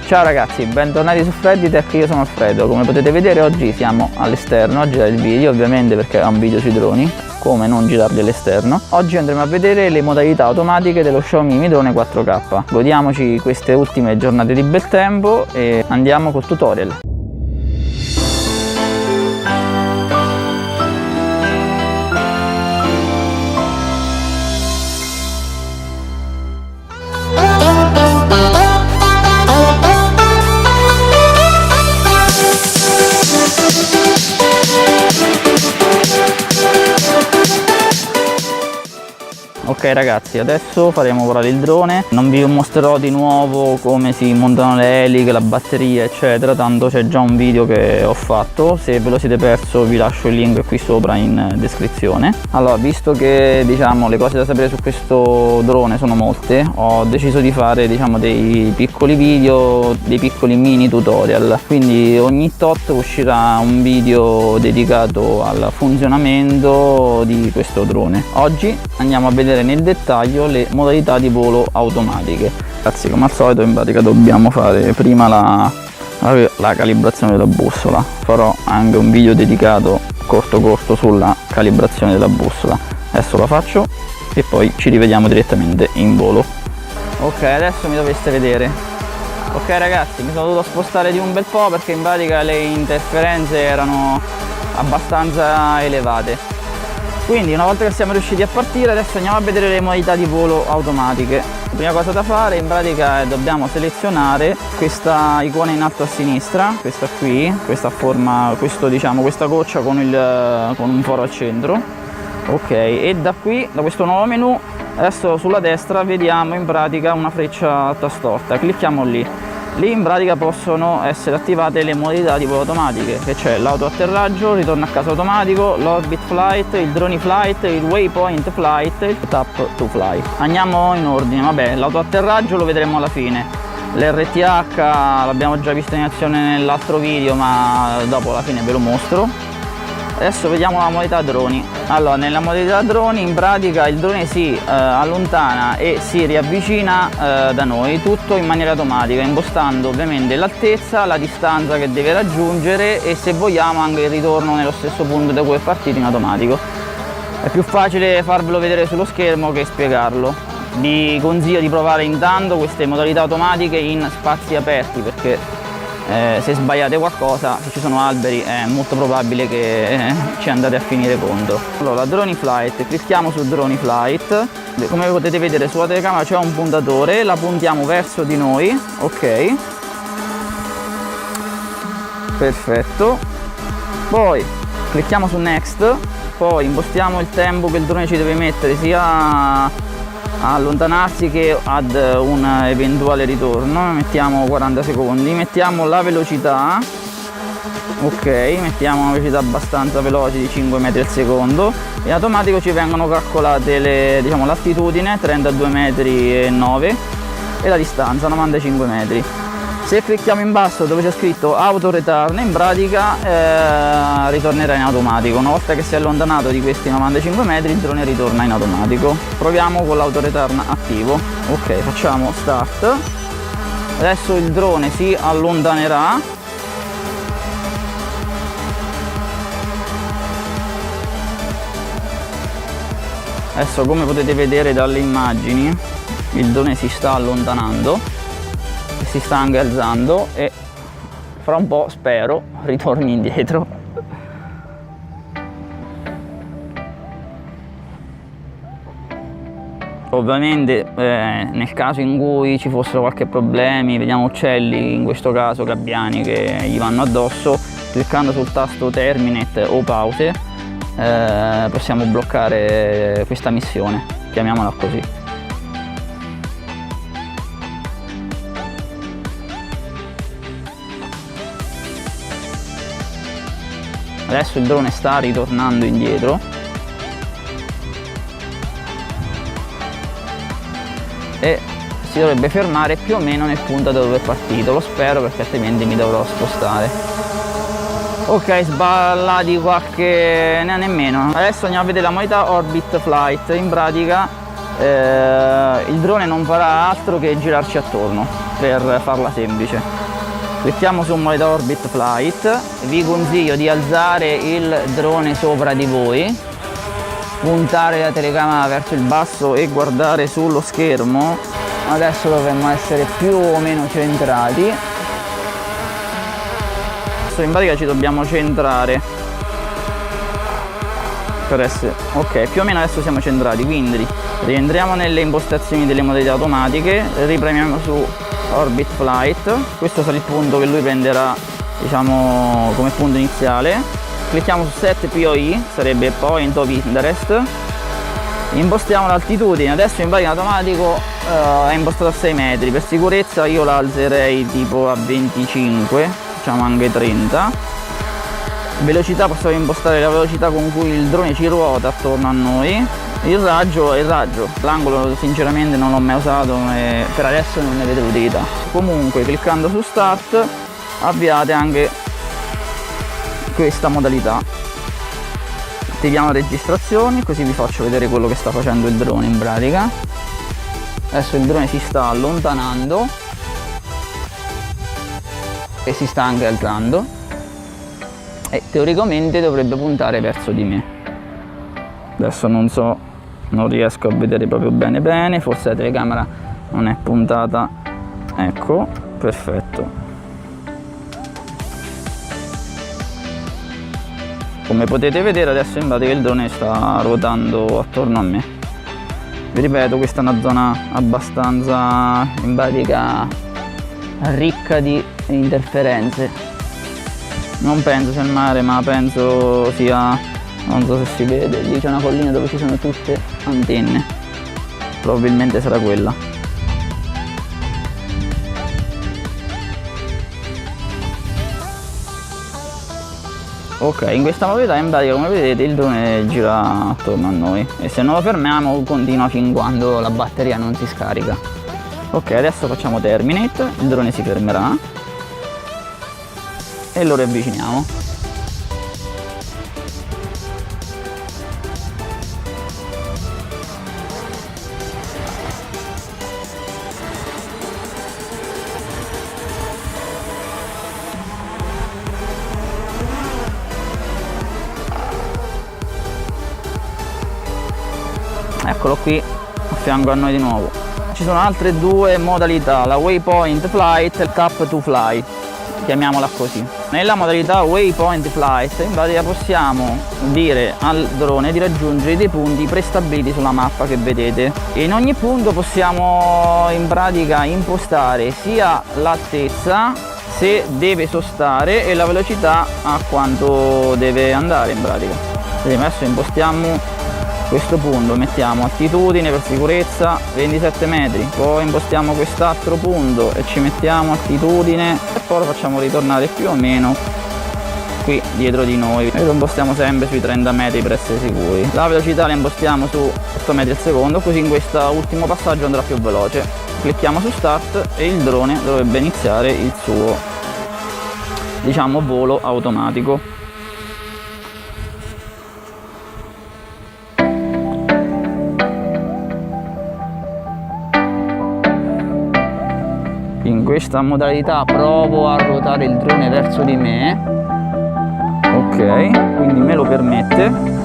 Ciao ragazzi, bentornati su Fredditech, io sono Alfredo. Come potete vedere oggi siamo all'esterno a girare il video, ovviamente perché è un video sui droni, come non girarli all'esterno. Oggi andremo a vedere le modalità automatiche dello Xiaomi Mi Drone 4K. Godiamoci queste ultime giornate di bel tempo e andiamo col tutorial. Ok ragazzi, adesso faremo volare il drone. Non vi mostrerò di nuovo come si montano le eliche, la batteria eccetera, tanto c'è già un video che ho fatto. Se ve lo siete perso vi lascio il link qui sopra in descrizione. Allora, visto che le cose da sapere su questo drone sono molte, ho deciso di fare dei piccoli video, dei piccoli mini tutorial. Quindi ogni tot uscirà un video dedicato al funzionamento di questo drone. Oggi andiamo a vedere nel dettaglio le modalità di volo automatiche. Ragazzi, come al solito in pratica dobbiamo fare prima la calibrazione della bussola. Farò anche un video dedicato corto sulla calibrazione della bussola. Adesso la faccio e poi ci rivediamo direttamente in volo. Ok, adesso mi dovreste vedere. Ok ragazzi, mi sono dovuto spostare di un bel po' perché in pratica le interferenze erano abbastanza elevate. Quindi una volta che siamo riusciti a partire, adesso andiamo a vedere le modalità di volo automatiche. La prima cosa da fare in pratica è dobbiamo selezionare questa icona in alto a sinistra, questa qui, questa forma, questa goccia con un foro al centro. Ok, e da qui, da questo nuovo menu, adesso sulla destra vediamo in pratica una freccia tastorta, clicchiamo lì. Lì in pratica possono essere attivate le modalità di volo automatiche, che c'è l'autoatterraggio, ritorno a casa automatico, l'orbit flight, il drone flight, il waypoint flight, il tap to fly. Andiamo in ordine, vabbè, l'autoatterraggio lo vedremo alla fine. L'RTH l'abbiamo già visto in azione nell'altro video, ma dopo alla fine ve lo mostro. Adesso vediamo la modalità droni. Allora, nella modalità droni in pratica il drone si allontana e si riavvicina da noi, tutto in maniera automatica, impostando ovviamente l'altezza, la distanza che deve raggiungere e se vogliamo anche il ritorno nello stesso punto da cui è partito in automatico. È più facile farvelo vedere sullo schermo che spiegarlo. Vi consiglio di provare intanto queste modalità automatiche in spazi aperti perché se sbagliate qualcosa, se ci sono alberi, è molto probabile che ci andate a finire contro. Allora, drone flight, clicchiamo su drone flight. Come potete vedere sulla telecamera c'è un puntatore, la puntiamo verso di noi, ok, perfetto. Poi clicchiamo su next, poi impostiamo il tempo che il drone ci deve mettere sia a allontanarsi che ad un eventuale ritorno. Mettiamo 40 secondi, mettiamo la velocità, ok, mettiamo una velocità abbastanza veloce di 5 metri al secondo. In automatico ci vengono calcolate l'attitudine 32 metri e 9 e la distanza 95 metri. Se clicchiamo in basso dove c'è scritto auto return, in pratica ritornerà in automatico. Una volta che si è allontanato di questi 95 metri il drone ritorna in automatico. Proviamo con l'auto return attivo. Ok, facciamo start. Adesso il drone si allontanerà. Adesso, come potete vedere dalle immagini, il drone si sta allontanando, si sta anche alzando e fra un po' spero ritorni indietro. Ovviamente nel caso in cui ci fossero qualche problemi, vediamo uccelli, in questo caso gabbiani che gli vanno addosso, cliccando sul tasto terminate o pause possiamo bloccare questa missione, chiamiamola così. Adesso il drone sta ritornando indietro e si dovrebbe fermare più o meno nel punto da dove è partito. Lo spero perché altrimenti mi dovrò spostare. Ok, sballati qualche... nemmeno. Adesso andiamo a vedere la modalità Orbit Flight. In pratica il drone non farà altro che girarci attorno, per farla semplice. Clicchiamo su modalità Orbit Flight, vi consiglio di alzare il drone sopra di voi, puntare la telecamera verso il basso e guardare sullo schermo. Adesso dovremmo essere più o meno centrati. Adesso in pratica ci dobbiamo centrare per essere ok, più o meno adesso siamo centrati, quindi rientriamo nelle impostazioni delle modalità automatiche, ripremiamo su Orbit Flight, questo sarà il punto che lui prenderà, diciamo, come punto iniziale. Clicchiamo su Set POI, sarebbe Point of Interest, impostiamo l'altitudine. Adesso in pratica automatico è impostato a 6 metri, per sicurezza io la alzerei tipo a 25, diciamo anche 30. Velocità, possiamo impostare la velocità con cui il drone ci ruota attorno a noi. Il raggio, l'angolo sinceramente non l'ho mai usato e per adesso non ne vedo l'utilità. Comunque cliccando su Start avviate anche questa modalità. Attiviamo le registrazioni, così vi faccio vedere quello che sta facendo il drone in pratica. Adesso il drone si sta allontanando e si sta anche alzando e teoricamente dovrebbe puntare verso di me. Adesso non so, non riesco a vedere proprio bene, forse la telecamera non è puntata. Ecco, perfetto. Come potete vedere adesso in pratica il drone sta ruotando attorno a me. Vi ripeto, questa è una zona abbastanza in pratica ricca di interferenze. Non penso sia il mare, ma penso sia, non so se si vede, lì c'è una collina dove ci sono tutte antenne, probabilmente sarà quella. Ok, in questa modalità in pratica come vedete il drone gira attorno a noi e se non lo fermiamo continua fin quando la batteria non si scarica. Ok, adesso facciamo terminate, il drone si fermerà e lo riavviciniamo. Eccolo qui a fianco a noi di nuovo. Ci sono altre due modalità, la Waypoint Flight e il Tap to Fly, chiamiamola così. Nella modalità Waypoint Flight in pratica possiamo dire al drone di raggiungere dei punti prestabiliti sulla mappa che vedete e in ogni punto possiamo in pratica impostare sia l'altezza, se deve sostare, e la velocità a quanto deve andare in pratica. Quindi adesso impostiamo questo punto, mettiamo altitudine per sicurezza 27 metri, poi impostiamo quest'altro punto e ci mettiamo altitudine e poi lo facciamo ritornare più o meno qui dietro di noi e lo impostiamo sempre sui 30 metri per essere sicuri. La velocità la impostiamo su 8 metri al secondo, così in questo ultimo passaggio andrà più veloce. Clicchiamo su Start e il drone dovrebbe iniziare il suo, diciamo, volo automatico. In questa modalità provo a ruotare il drone verso di me. Ok, quindi me lo permette.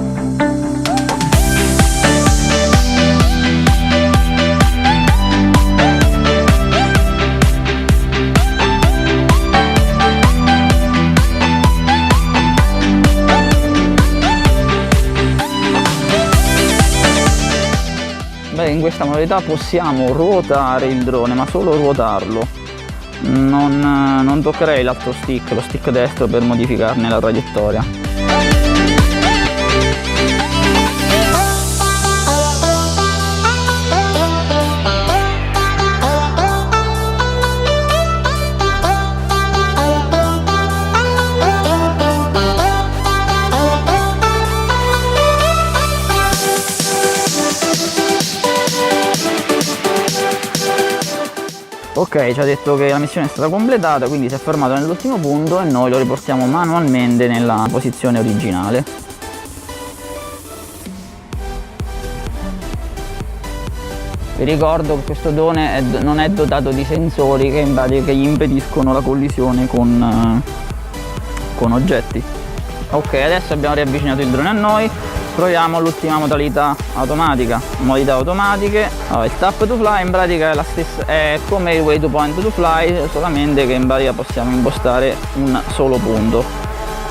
Beh, in questa modalità possiamo ruotare il drone, ma solo ruotarlo. Non toccherei l'altro stick, lo stick destro, per modificarne la traiettoria. Ok, ci ha detto che la missione è stata completata, quindi si è fermato nell'ultimo punto e noi lo riportiamo manualmente nella posizione originale. Vi ricordo che questo drone non è dotato di sensori che gli impediscono la collisione con oggetti. Ok, adesso abbiamo riavvicinato il drone a noi, proviamo l'ultima modalità automatica. Modalità automatiche, allora, il tap to fly in pratica è la stessa, è come il way to point to fly, solamente che in pratica possiamo impostare un solo punto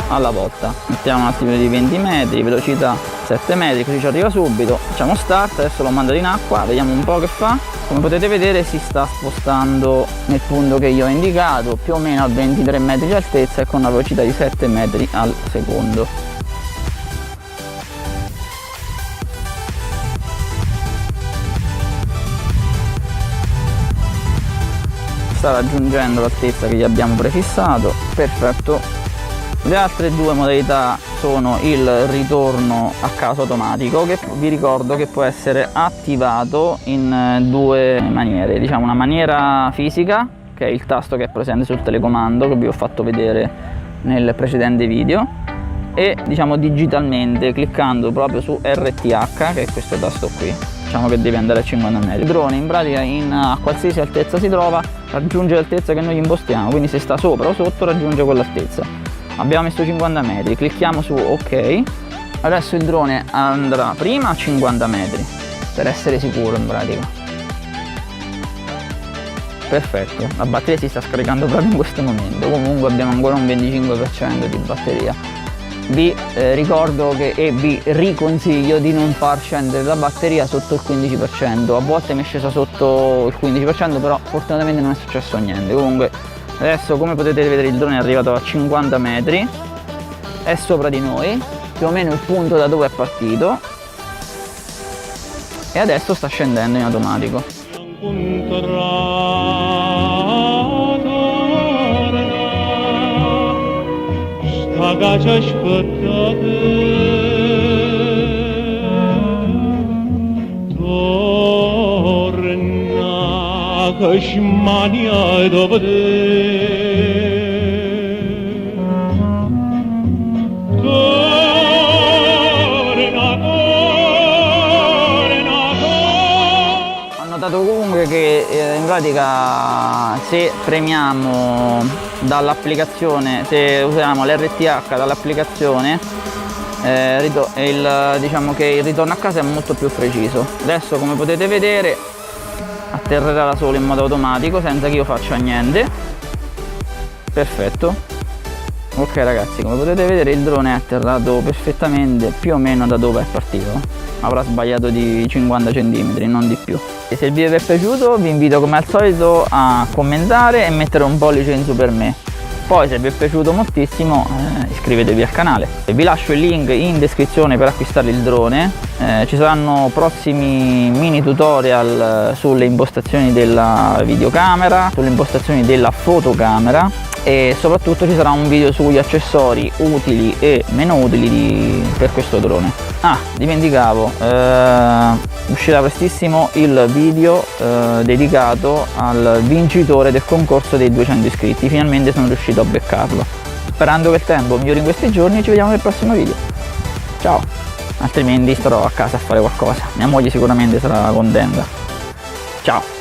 alla volta. Mettiamo un attimo di 20 metri, velocità 7 metri, così ci arriva subito. Facciamo start, adesso l'ho mandato in acqua, vediamo un po' che fa. Come potete vedere si sta spostando nel punto che io ho indicato, più o meno a 23 metri di altezza e con una velocità di 7 metri al secondo. Sta raggiungendo l'altezza che gli abbiamo prefissato, perfetto. Le altre due modalità sono il ritorno a casa automatico, che vi ricordo che può essere attivato in due maniere. Diciamo una maniera fisica, che è il tasto che è presente sul telecomando che vi ho fatto vedere nel precedente video, e diciamo digitalmente cliccando proprio su RTH, che è questo tasto qui. Diciamo che deve andare a 50 metri. Il drone in pratica a qualsiasi altezza si trova raggiunge l'altezza che noi gli impostiamo, quindi se sta sopra o sotto raggiunge quell'altezza. Abbiamo messo 50 metri, clicchiamo su ok. Adesso il drone andrà prima a 50 metri per essere sicuro in pratica. Perfetto, la batteria si sta scaricando proprio in questo momento. Comunque abbiamo ancora un 25% di batteria. Vi ricordo e vi riconsiglio di non far scendere la batteria sotto il 15%. A volte mi è scesa sotto il 15%, però fortunatamente non è successo niente. Comunque adesso, come potete vedere, il drone è arrivato a 50 metri, è sopra di noi, più o meno il punto da dove è partito, e adesso sta scendendo in automatico. Ho notato comunque che in pratica se premiamo dall'applicazione, se usiamo l'RTH dall'applicazione, diciamo che il ritorno a casa è molto più preciso. Adesso, come potete vedere, atterrerà da solo in modo automatico senza che io faccia niente. Perfetto. Ok ragazzi, come potete vedere il drone è atterrato perfettamente più o meno da dove è partito. Avrà sbagliato di 50 cm, non di più. E se il video vi è piaciuto vi invito come al solito a commentare e mettere un pollice in su per me. Poi se vi è piaciuto moltissimo iscrivetevi al canale. E vi lascio il link in descrizione per acquistare il drone. Ci saranno prossimi mini tutorial sulle impostazioni della videocamera, sulle impostazioni della fotocamera, e soprattutto ci sarà un video sugli accessori utili e meno utili per questo drone. Ah, dimenticavo, uscirà prestissimo il video dedicato al vincitore del concorso dei 200 iscritti. Finalmente sono riuscito a beccarlo. Sperando che il tempo migliori in questi giorni, ci vediamo nel prossimo video. Ciao! Altrimenti starò a casa a fare qualcosa. Mia moglie sicuramente sarà contenta. Ciao!